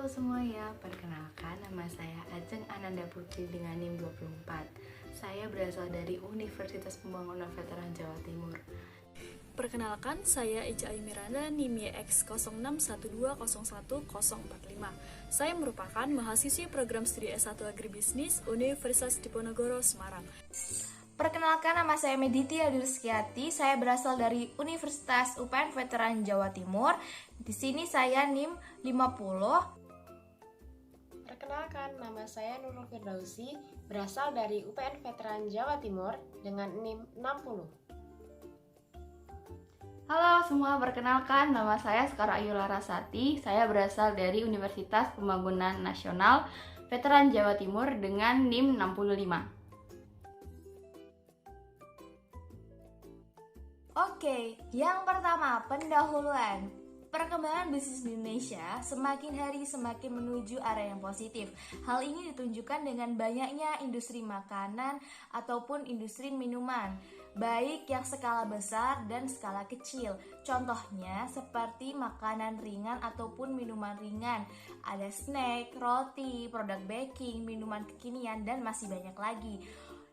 Halo semuanya, perkenalkan nama saya Ajeng Ananda Putri dengan NIM 24. Saya berasal dari Universitas Pembangunan Veteran Jawa Timur. Perkenalkan, saya Eja Miranda, NIM YX 0612011045. Saya merupakan mahasiswi program studi S1 Agribisnis Universitas Diponegoro, Semarang. Perkenalkan, nama saya Mediti Adurskiati. Saya berasal dari Universitas UPN Veteran Jawa Timur. Di sini saya NIM 50. Perkenalkan, nama saya Nurul Firdausi, berasal dari UPN Veteran Jawa Timur dengan NIM 60. Halo semua, perkenalkan nama saya Sekar Ayu Larasati. Saya berasal dari Universitas Pembangunan Nasional Veteran Jawa Timur dengan NIM 65. Oke, yang pertama, pendahuluan. Perkembangan bisnis di Indonesia semakin hari semakin menuju arah yang positif. Hal ini ditunjukkan dengan banyaknya industri makanan ataupun industri minuman, baik yang skala besar dan skala kecil. Contohnya seperti makanan ringan ataupun minuman ringan. Ada snack, roti, produk baking, minuman kekinian, dan masih banyak lagi.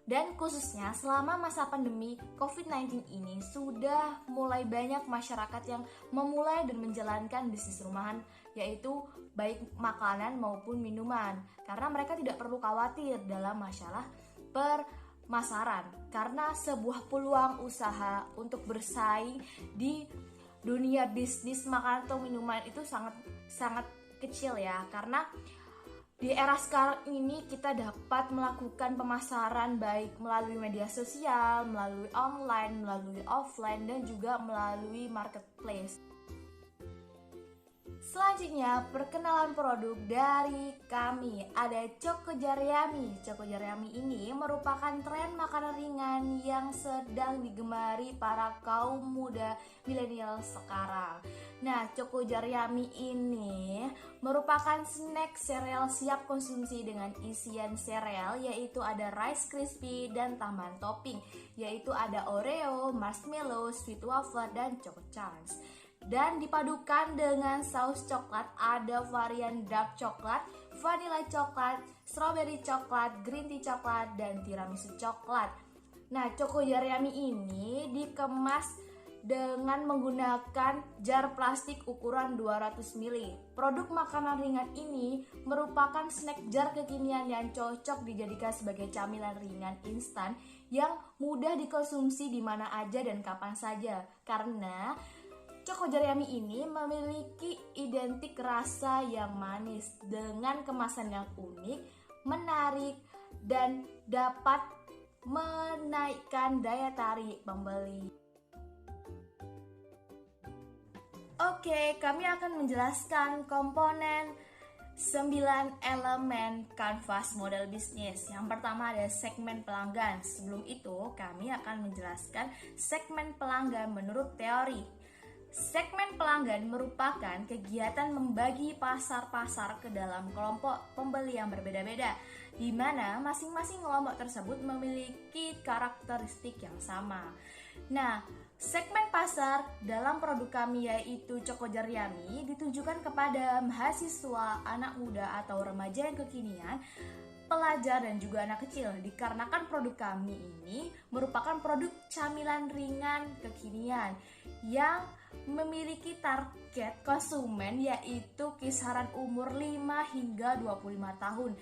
Dan khususnya selama masa pandemi COVID-19 ini sudah mulai banyak masyarakat yang memulai dan menjalankan bisnis rumahan, yaitu baik makanan maupun minuman, karena mereka tidak perlu khawatir dalam masalah permasaran, karena sebuah peluang usaha untuk bersaing di dunia bisnis makanan atau minuman itu sangat kecil ya, karena di era sekarang ini kita dapat melakukan pemasaran baik melalui media sosial, melalui online, melalui offline, dan juga melalui marketplace. Selanjutnya, perkenalan produk dari kami. Ada Choco Jar Yummy. Choco Jar Yummy ini merupakan tren makanan ringan yang sedang digemari para kaum muda milenial sekarang. Nah, Choco Jar Yummy ini merupakan snack sereal siap konsumsi dengan isian sereal, yaitu ada Rice Krispie dan tambahan topping, yaitu ada Oreo, marshmallow, sweet wafer, dan Choco Chunks. Dan dipadukan dengan saus coklat, ada varian dark coklat, vanilla coklat, strawberry coklat, green tea coklat, dan tiramisu coklat. Nah, Choco Jar Yummy ini dikemas dengan menggunakan jar plastik ukuran 200 ml. Produk makanan ringan ini merupakan snack jar kekinian yang cocok dijadikan sebagai camilan ringan instan yang mudah dikonsumsi di mana aja dan kapan saja. Karena Choco Jar Yummy ini memiliki identik rasa yang manis dengan kemasan yang unik, menarik, dan dapat menaikkan daya tarik pembeli. Oke, kami akan menjelaskan komponen 9 elemen kanvas model bisnis. Yang pertama ada segmen pelanggan. Sebelum itu, kami akan menjelaskan segmen pelanggan menurut teori. Segmen pelanggan merupakan kegiatan membagi pasar-pasar ke dalam kelompok pembeli yang berbeda-beda, di mana masing-masing kelompok tersebut memiliki karakteristik yang sama. Nah, segmen pasar dalam produk kami yaitu Choco Jar Yummy ditujukan kepada mahasiswa, anak muda atau remaja yang kekinian, pelajar dan juga anak kecil, dikarenakan produk kami ini merupakan produk camilan ringan kekinian yang memiliki target konsumen yaitu kisaran umur 5 hingga 25 tahun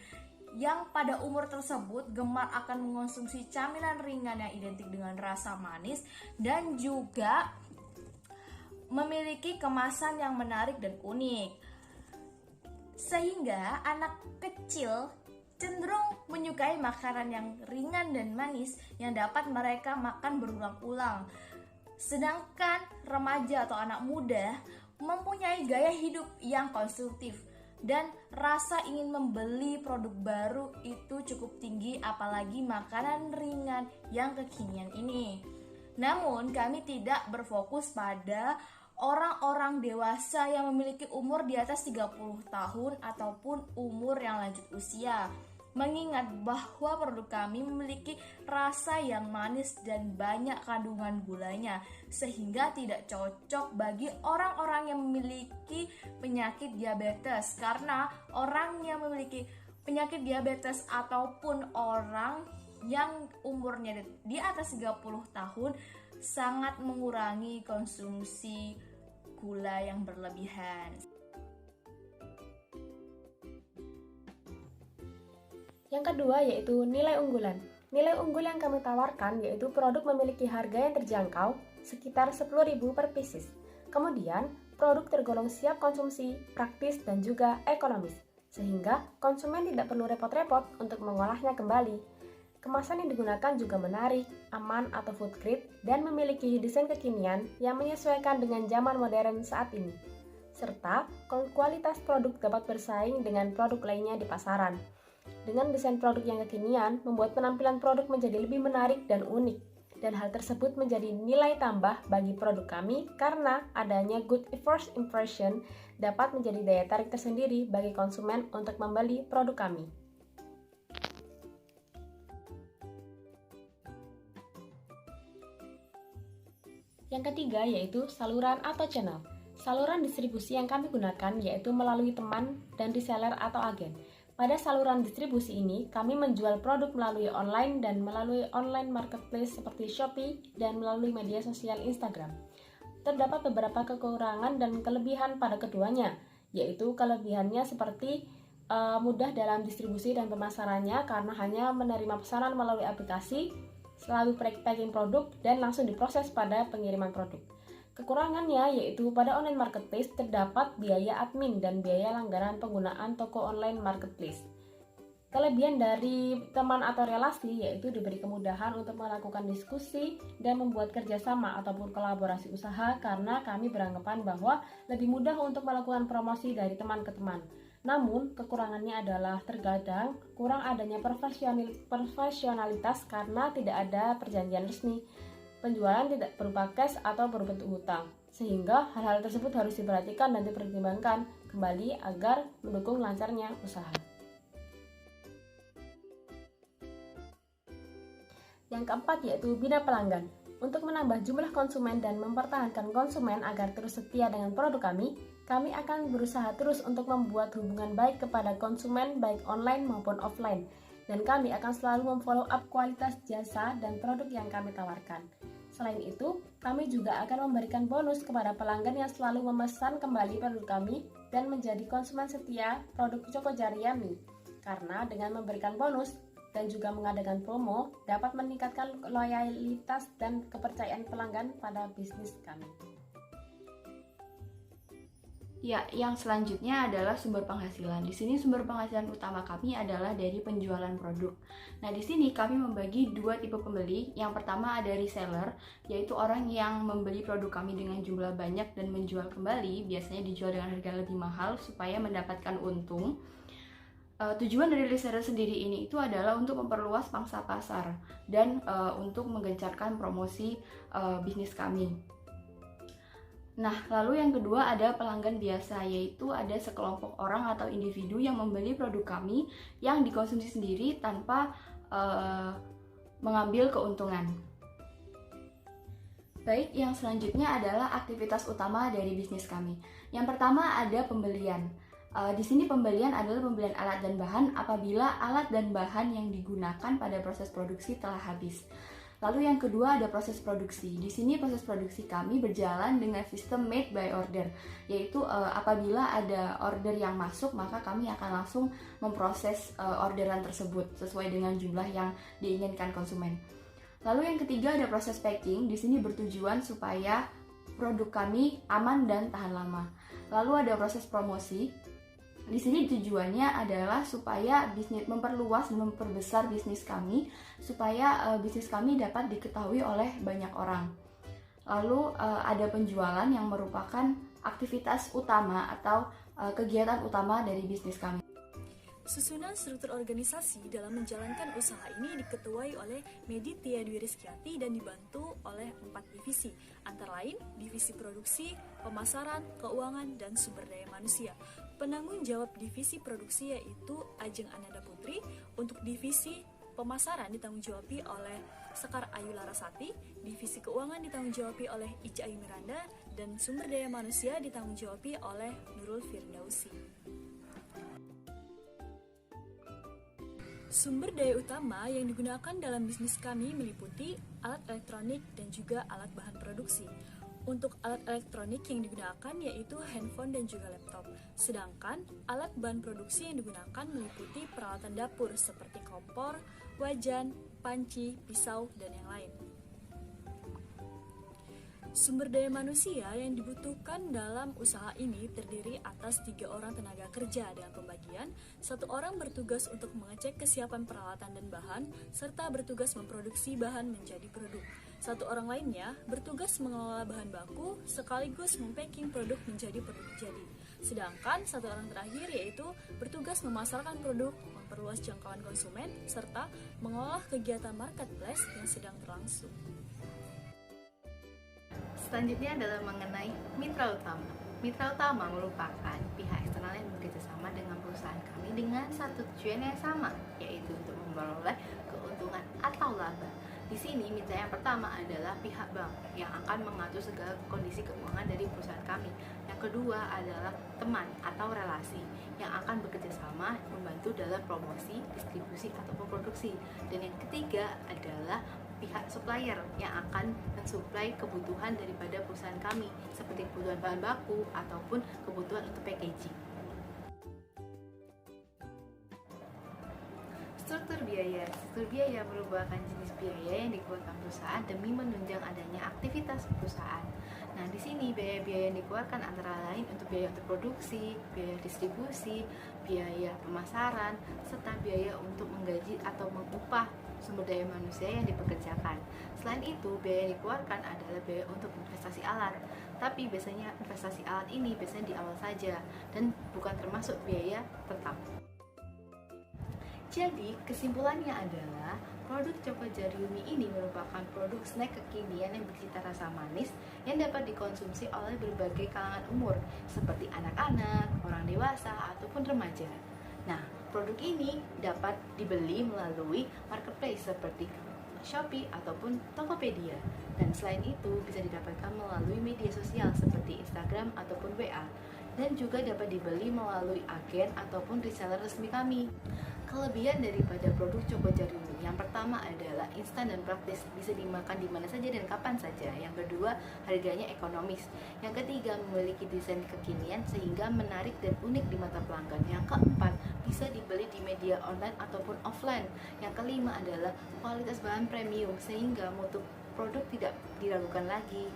yang pada umur tersebut gemar akan mengonsumsi camilan ringan yang identik dengan rasa manis dan juga memiliki kemasan yang menarik dan unik, sehingga anak kecil cenderung menyukai makanan yang ringan dan manis yang dapat mereka makan berulang-ulang. Sedangkan remaja atau anak muda mempunyai gaya hidup yang konsumtif dan rasa ingin membeli produk baru itu cukup tinggi, apalagi makanan ringan yang kekinian ini. Namun kami tidak berfokus pada orang-orang dewasa yang memiliki umur di atas 30 tahun ataupun umur yang lanjut usia. mengingat bahwa produk kami memiliki rasa yang manis dan banyak kandungan gulanya, sehingga tidak cocok bagi orang-orang yang memiliki penyakit diabetes. Karena orang yang memiliki penyakit diabetes ataupun orang yang umurnya di atas 30 tahun sangat mengurangi konsumsi gula yang berlebihan. Yang kedua yaitu nilai unggulan. Nilai unggul yang kami tawarkan yaitu produk memiliki harga yang terjangkau sekitar 10.000 per pieces. Kemudian, produk tergolong siap konsumsi, praktis dan juga ekonomis, sehingga konsumen tidak perlu repot-repot untuk mengolahnya kembali. Kemasan yang digunakan juga menarik, aman atau food grade, dan memiliki desain kekinian yang menyesuaikan dengan zaman modern saat ini. Serta, kualitas produk dapat bersaing dengan produk lainnya di pasaran. Dengan desain produk yang kekinian, membuat penampilan produk menjadi lebih menarik dan unik. Dan hal tersebut menjadi nilai tambah bagi produk kami karena adanya good first impression dapat menjadi daya tarik tersendiri bagi konsumen untuk membeli produk kami. Yang ketiga yaitu saluran atau channel. Saluran distribusi yang kami gunakan yaitu melalui teman dan reseller atau agen. Pada saluran distribusi ini, kami menjual produk melalui online dan melalui online marketplace seperti Shopee dan melalui media sosial Instagram. Terdapat beberapa kekurangan dan kelebihan pada keduanya, yaitu kelebihannya seperti mudah dalam distribusi dan pemasarannya karena hanya menerima pesanan melalui aplikasi, selalu packing produk, dan langsung diproses pada pengiriman produk. Kekurangannya yaitu pada online marketplace terdapat biaya admin dan biaya langganan penggunaan toko online marketplace. Kelebihan dari teman atau relasi yaitu diberi kemudahan untuk melakukan diskusi dan membuat kerjasama ataupun kolaborasi usaha karena kami beranggapan bahwa lebih mudah untuk melakukan promosi dari teman ke teman. Namun, kekurangannya adalah terkadang kurang adanya profesionalitas karena tidak ada perjanjian resmi. Penjualan tidak berupa cash atau berbentuk hutang, sehingga hal-hal tersebut harus diperhatikan dan dipertimbangkan kembali agar mendukung lancarnya usaha. Yang keempat yaitu bina pelanggan. Untuk menambah jumlah konsumen dan mempertahankan konsumen agar terus setia dengan produk kami akan berusaha terus untuk membuat hubungan baik kepada konsumen baik online maupun offline. Dan kami akan selalu memfollow up kualitas jasa dan produk yang kami tawarkan. Selain itu, kami juga akan memberikan bonus kepada pelanggan yang selalu memesan kembali produk kami dan menjadi konsumen setia produk Choco Jar Yummy. Karena dengan memberikan bonus dan juga mengadakan promo dapat meningkatkan loyalitas dan kepercayaan pelanggan pada bisnis kami. Ya, yang selanjutnya adalah sumber penghasilan. Di sini sumber penghasilan utama kami adalah dari penjualan produk. Nah, di sini kami membagi dua tipe pembeli. Yang pertama ada reseller, yaitu orang yang membeli produk kami dengan jumlah banyak dan menjual kembali, biasanya dijual dengan harga lebih mahal supaya mendapatkan untung. Tujuan dari reseller sendiri ini itu adalah untuk memperluas pangsa pasar dan untuk menggencarkan promosi bisnis kami. Nah, lalu yang kedua ada pelanggan biasa, yaitu ada sekelompok orang atau individu yang membeli produk kami yang dikonsumsi sendiri tanpa mengambil keuntungan. Baik, yang selanjutnya adalah aktivitas utama dari bisnis kami. Yang pertama ada pembelian. Di sini pembelian adalah pembelian alat dan bahan apabila alat dan bahan yang digunakan pada proses produksi telah habis. Lalu yang kedua ada proses produksi. Di sini proses produksi kami berjalan dengan sistem made by order, yaitu apabila ada order yang masuk maka kami akan langsung memproses orderan tersebut sesuai dengan jumlah yang diinginkan konsumen. Lalu yang ketiga ada proses packing. Di sini bertujuan supaya produk kami aman dan tahan lama. Lalu ada proses promosi. Di sini tujuannya adalah supaya bisnis memperluas dan memperbesar bisnis kami supaya bisnis kami dapat diketahui oleh banyak orang. Lalu ada penjualan yang merupakan aktivitas utama atau kegiatan utama dari bisnis kami. Susunan struktur organisasi dalam menjalankan usaha ini diketuai oleh Meditya Dwi Rizkyati dan dibantu oleh 4 divisi, antara lain divisi produksi, pemasaran, keuangan, dan sumber daya manusia. Penanggung jawab divisi produksi yaitu Ajeng Ananda Putri, untuk divisi pemasaran ditanggung-jawabi oleh Sekar Ayu Larasati, divisi keuangan ditanggung-jawabi oleh Ica Ayu Miranda, dan sumber daya manusia ditanggung-jawabi oleh Nurul Firdausi. Sumber daya utama yang digunakan dalam bisnis kami meliputi alat elektronik dan juga alat bahan produksi. Untuk alat elektronik yang digunakan yaitu handphone dan juga laptop. Sedangkan alat bahan produksi yang digunakan meliputi peralatan dapur seperti kompor, wajan, panci, pisau, dan yang lain. Sumber daya manusia yang dibutuhkan dalam usaha ini terdiri atas 3 orang tenaga kerja dengan pembagian, 1 orang bertugas untuk mengecek kesiapan peralatan dan bahan, serta bertugas memproduksi bahan menjadi produk. 1 orang lainnya bertugas mengelola bahan baku sekaligus mempacking produk menjadi produk jadi. Sedangkan 1 orang terakhir yaitu bertugas memasarkan produk, memperluas jangkauan konsumen, serta mengolah kegiatan marketplace yang sedang berlangsung. Selanjutnya adalah mengenai mitra utama. Mitra utama merupakan pihak eksternal yang bekerja sama dengan perusahaan kami dengan satu tujuan yang sama, yaitu untuk memperoleh keuntungan atau laba. Di sini mitra yang pertama adalah pihak bank yang akan mengatur segala kondisi keuangan dari perusahaan kami. Yang kedua adalah teman atau relasi yang akan bekerja sama membantu dalam promosi, distribusi ataupun produksi. Dan yang ketiga adalah pihak supplier yang akan mensuplai kebutuhan daripada perusahaan kami seperti kebutuhan bahan baku ataupun kebutuhan untuk packaging. Struktur biaya merupakan jenis biaya yang dikeluarkan perusahaan demi menunjang adanya aktivitas perusahaan. Nah, di sini biaya-biaya yang dikeluarkan antara lain untuk biaya untuk produksi, biaya distribusi, biaya pemasaran, serta biaya untuk menggaji atau mengupah sumber daya manusia yang dipekerjakan. Selain itu, biaya yang dikeluarkan adalah biaya untuk investasi alat. Tapi biasanya investasi alat ini biasanya di awal saja dan bukan termasuk biaya tetap. Jadi, kesimpulannya adalah produk Choco Jariumi ini merupakan produk snack kekinian yang bercita rasa manis yang dapat dikonsumsi oleh berbagai kalangan umur seperti anak-anak, orang dewasa, ataupun remaja. Nah, produk ini dapat dibeli melalui marketplace seperti Shopee ataupun Tokopedia. Dan selain itu bisa didapatkan melalui media sosial seperti Instagram ataupun WA. Dan juga dapat dibeli melalui agen ataupun reseller resmi kami. Kelebihan daripada produk Choco Jariumi yang pertama adalah instan dan praktis, bisa dimakan di mana saja dan kapan saja. Yang kedua, harganya ekonomis. Yang ketiga, memiliki desain kekinian sehingga menarik dan unik di mata pelanggan. Yang keempat, bisa dibeli di media online ataupun offline. Yang kelima adalah kualitas bahan premium sehingga mutu produk tidak diragukan lagi.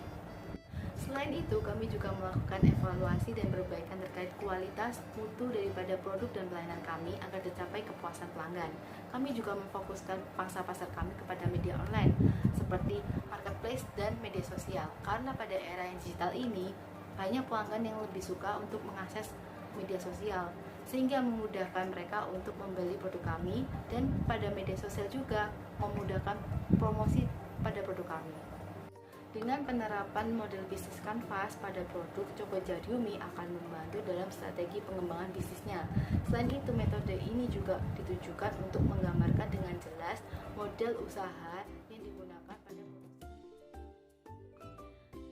Selain itu, kami juga melakukan evaluasi dan perbaikan terkait kualitas, mutu daripada produk dan pelayanan kami agar tercapai kepuasan pelanggan. Kami juga memfokuskan pangsa pasar kami kepada media online, seperti marketplace dan media sosial. Karena pada era yang digital ini, banyak pelanggan yang lebih suka untuk mengakses media sosial, sehingga memudahkan mereka untuk membeli produk kami, dan pada media sosial juga memudahkan promosi pada produk kami. Dengan penerapan model bisnis kanvas pada produk, Choco Jariumi akan membantu dalam strategi pengembangan bisnisnya. Selain itu, metode ini juga ditujukan untuk menggambarkan dengan jelas model usaha yang digunakan pada produk.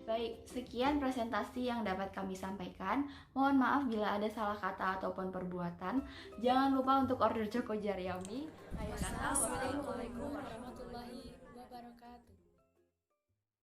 Baik, sekian presentasi yang dapat kami sampaikan. Mohon maaf bila ada salah kata ataupun perbuatan. Jangan lupa untuk order Choco Jariumi. Wassalamualaikum warahmatullahi